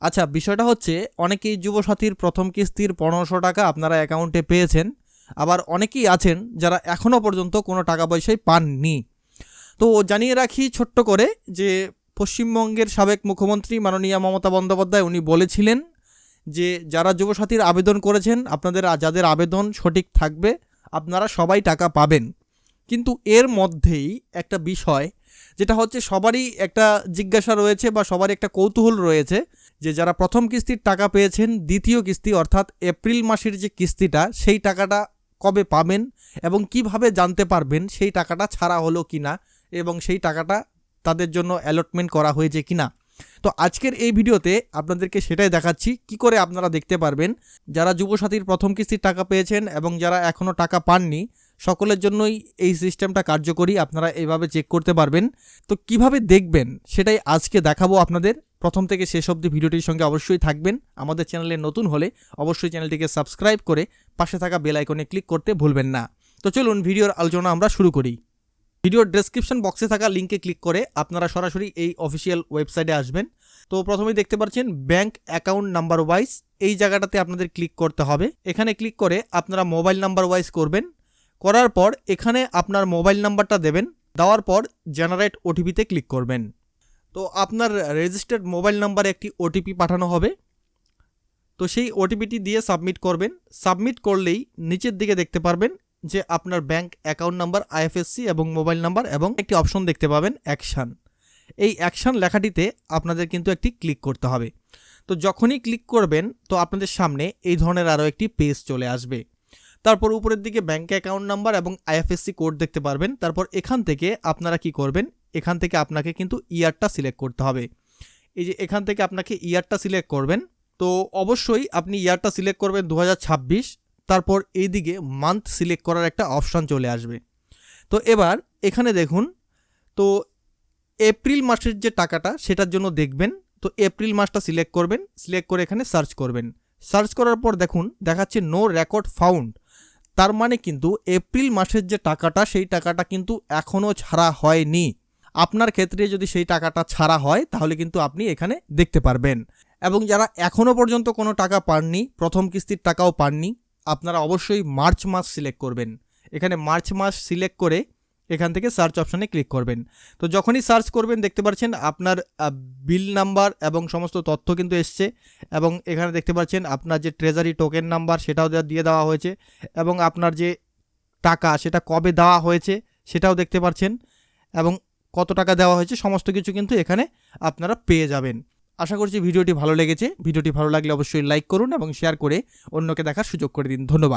আচ্ছা, বিষয়টা হচ্ছে অনেকেই যুবসাথীর প্রথম কিস্তির ১৫০০ টাকা আপনারা অ্যাকাউন্টে পেয়েছেন, আবার অনেকেই আছেন যারা এখনও পর্যন্ত কোনো টাকা পয়সাই পাননি। তো জানিয়ে রাখি ছোট্ট করে যে পশ্চিমবঙ্গের সাবেক মুখ্যমন্ত্রী মাননীয়া মমতা বন্দ্যোপাধ্যায় উনি বলেছিলেন যে যারা যুবসাথীর আবেদন করেছেন, আপনাদের যাদের আবেদন সঠিক থাকবে আপনারা সবাই টাকা পাবেন। কিন্তু এর মধ্যেই একটা বিষয়, যেটা হচ্ছে সবারই একটা জিজ্ঞাসা রয়েছে বা সবারই একটা কৌতূহল রয়েছে যে যারা প্রথম কিস্তির টাকা পেয়েছেন, দ্বিতীয় কিস্তি অর্থাৎ এপ্রিল মাসের যে কিস্তিটা সেই টাকাটা কবে পাবেন এবং কিভাবে জানতে পারবেন সেই টাকাটা ছাড়া হলো কিনা এবং সেই টাকাটা তাদের জন্য অ্যালটমেন্ট করা হয়েছে কিনা। তো আজকের এই ভিডিওতে আপনাদেরকে সেটাই দেখাচ্ছি কি করে আপনারা দেখতে পারবেন যারা যুবসাথীর প্রথম কিস্তির টাকা পেয়েছেন এবং যারা এখনও টাকা পাননি সকলের জন্যই এই সিস্টেমটা কার্যকরী। আপনারা এইভাবে চেক করতে পারবেন। তো কিভাবে দেখবেন সেটাই আজকে দেখাবো আপনাদের। প্রথম থেকে শেষ অবধি ভিডিওটির সঙ্গে অবশ্যই থাকবেন। আমাদের চ্যানেলে নতুন হলে অবশ্যই চ্যানেলটিকে সাবস্ক্রাইব করে পাশে থাকা বেল আইকনে ক্লিক করতে ভুলবেন না। তো চলুন ভিডিওর আলোচনা আমরা শুরু করি। ভিডিওর ডেসক্রিপশন বক্সে থাকা লিঙ্কে ক্লিক করে আপনারা সরাসরি এই অফিসিয়াল ওয়েবসাইটে আসবেন। তো প্রথমেই দেখতে পাচ্ছেন ব্যাংক অ্যাকাউন্ট নাম্বার ওয়াইজ, এই জায়গাটাতে আপনাদের ক্লিক করতে হবে। এখানে ক্লিক করে আপনারা মোবাইল নাম্বার ওয়াইজ করবেন। করার পর এখানে আপনার মোবাইল নাম্বারটা দেবেন। দেওয়ার পর জেনারেট ওটিপিতে ক্লিক করবেন। তো আপনার রেজিস্টার্ড মোবাইল নাম্বারে একটি ওটিপি পাঠানো হবে। তো সেই ওটিপিটি দিয়ে সাবমিট করবেন। সাবমিট করলেই নিচের দিকে দেখতে পারবেন যে আপনার ব্যাংক অ্যাকাউন্ট নাম্বার, আইএফএসসি এবং মোবাইল নাম্বার এবং একটি অপশন দেখতে পাবেন অ্যাকশান। এই অ্যাকশান লেখাটিতে আপনাদের কিন্তু একটি ক্লিক করতে হবে। তো যখনই ক্লিক করবেন তো আপনাদের সামনে এই ধরনের আরও একটি পেজ চলে আসবে। তারপর উপরের দিকে ব্যাংক অ্যাকাউন্ট নাম্বার এবং আইএফএসসি কোড দেখতে পারবেন। তারপর এখান থেকে আপনারা কি করবেন, এখান থেকে আপনাকে কিন্তু ইয়ারটা সিলেক্ট করতে হবে। এই যে এখান থেকে আপনাকে ইয়ারটা সিলেক্ট করবেন। তো অবশ্যই আপনি ইয়ারটা সিলেক্ট করবেন 2026। তারপর এইদিকে মান্থ সিলেক্ট করার একটা অপশান চলে আসবে। তো এবার এখানে দেখুন, তো এপ্রিল মাসের যে টাকাটা সেটার জন্য দেখবেন। তো এপ্রিল মাসটা সিলেক্ট করবেন। সিলেক্ট করে এখানে সার্চ করবেন। সার্চ করার পর দেখুন দেখাচ্ছে নো রেকর্ড ফাউন্ড। তার মানে কিন্তু এপ্রিল মাসের যে টাকাটা সেই টাকাটা কিন্তু এখনও ছাড়া হয়নি। আপনার ক্ষেত্রে যদি সেই টাকাটা ছাড়া হয় তাহলে কিন্তু আপনি এখানে দেখতে পারবেন। এবং যারা এখনও পর্যন্ত কোনো টাকা পাননি, প্রথম কিস্তির টাকাও পাননি, আপনারা অবশ্যই মার্চ মাস সিলেক্ট করবেন। এখানে মার্চ মাস সিলেক্ট করে এখান থেকে সার্চ অপশানে ক্লিক করবেন। তো যখনই সার্চ করবেন দেখতে পাচ্ছেন আপনার বিল নাম্বার এবং সমস্ত তথ্য কিন্তু এসছে। এবং এখানে দেখতে পাচ্ছেন আপনার যে ট্রেজারি টোকেন নাম্বার সেটাও দিয়ে দেওয়া হয়েছে এবং আপনার যে টাকা সেটা কবে দেওয়া হয়েছে সেটাও দেখতে পাচ্ছেন এবং কত টাকা দেওয়া হয়েছে সমস্ত কিছু কিন্তু এখানে আপনারা পেয়ে যাবেন। আশা করছি ভিডিওটি ভালো লেগেছে। ভিডিওটি ভালো লাগলে অবশ্যই লাইক করুন এবং শেয়ার করে অন্যকে দেখার সুযোগ করে দিন। ধন্যবাদ।